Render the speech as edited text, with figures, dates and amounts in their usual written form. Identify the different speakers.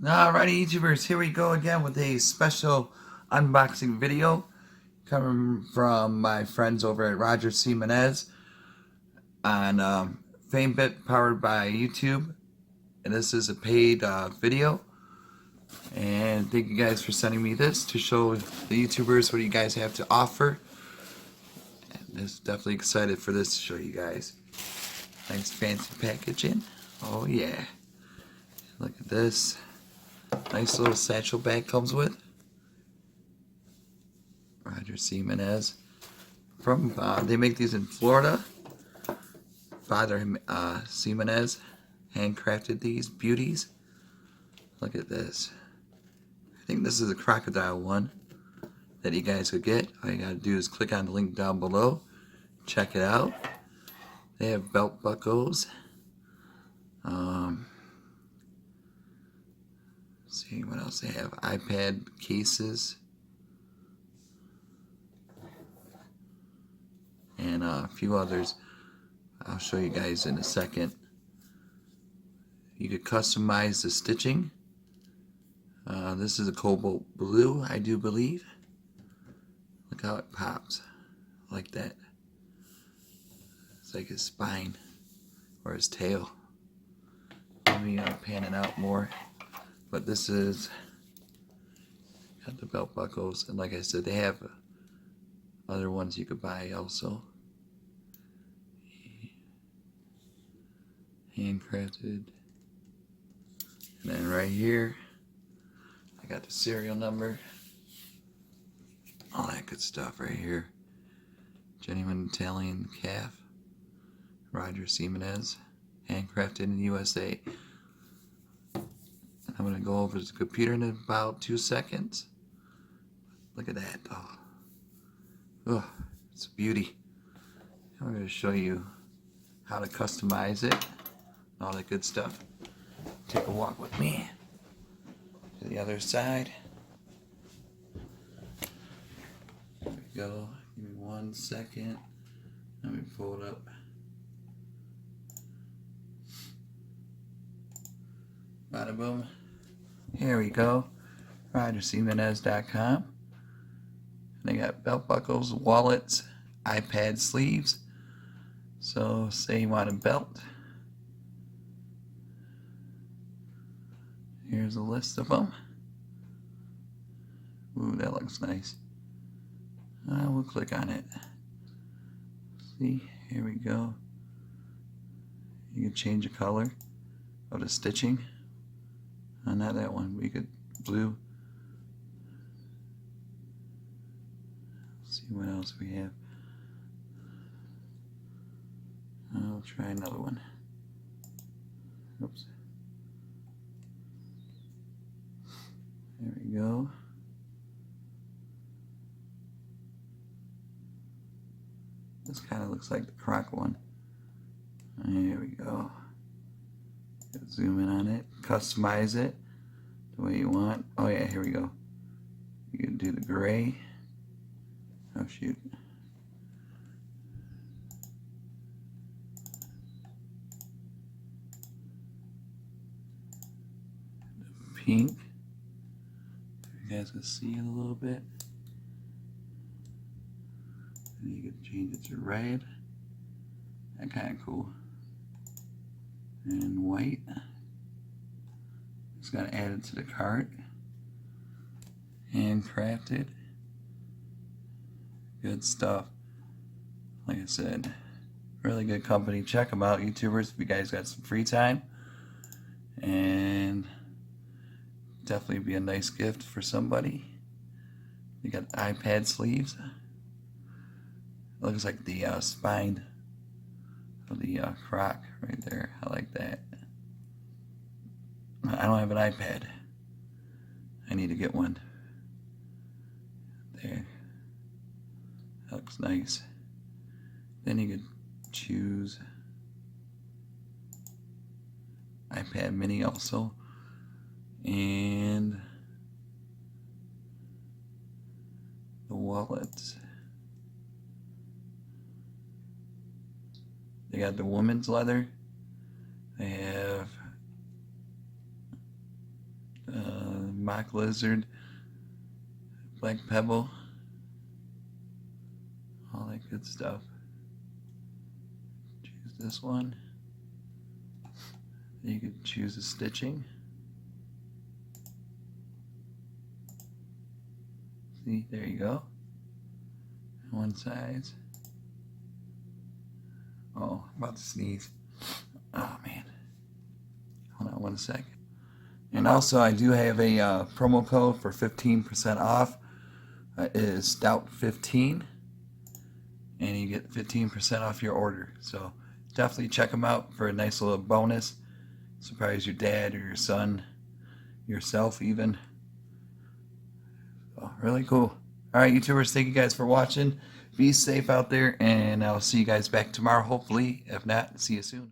Speaker 1: Alrighty, YouTubers, here we go again with a special unboxing video coming from my friends over at Roger C. Menez on FameBit powered by YouTube. And this is a paid video. And thank you guys for sending me this to show the YouTubers what you guys have to offer. And this definitely excited for this to show you guys. Nice fancy packaging. Oh yeah. Look at this. Nice little satchel bag comes with. Roger C. Menez. From they make these in Florida. Father C. Menez handcrafted these beauties. Look at this. I think this is a crocodile one that you guys could get. All you gotta do is click on the link down below. Check it out. They have belt buckles. Let's see what else they have. iPad cases. And a few others I'll show you guys in a second. You could customize the stitching. This is a cobalt blue, I do believe. Look how it pops like that. It's like his spine or his tail. Let me pan it out more. But this is got the belt buckles, and like I said, they have other ones you could buy also. Handcrafted. And then right here, I got the serial number. All that good stuff right here. Genuine Italian calf. Roger C. Menez. Handcrafted in the USA. I'm going to go over to the computer in about 2 seconds. Look at that. Oh, it's a beauty. I'm going to show you how to customize it. All that good stuff. Take a walk with me to the other side. There we go. Give me 1 second. Let me pull it up. Bada boom. Here we go. RogerCmenez.com. They got belt buckles, wallets, iPad sleeves. So say you want a belt. Here's a list of them. Ooh, that looks nice. We'll click on it. See, here we go. You can change the color of the stitching. Not that one. We could blue. Let's see what else we have. I'll try another one. Oops. There we go. This kind of looks like the croc one. There we go. Zoom in on it. Customize it the way you want. Oh yeah, here we go. You can do the gray. Oh shoot. The pink. You guys can see it a little bit. And you can change it to red. That kind of cool. And white. Just gotta add it to the cart. Handcrafted. Good stuff. Like I said, really good company. Check them out, YouTubers, if you guys got some free time. And definitely be a nice gift for somebody. You got iPad sleeves. It looks like the spine of the croc right there. I like that. I don't have an iPad. I need to get one. There. That looks nice. Then you could choose iPad mini also. And the wallets. They got the women's leather. They have mock lizard, black pebble, all that good stuff. Choose this one. You could choose a stitching. See, there you go. One size. Oh, I'm about to sneeze. Oh man. Hold on one second. And also, I do have a promo code for 15% off. It is Stout15, and you get 15% off your order. So definitely check them out for a nice little bonus. Surprise your dad or your son, yourself even. So, really cool. All right, YouTubers, thank you guys for watching. Be safe out there, and I'll see you guys back tomorrow, hopefully. If not, see you soon.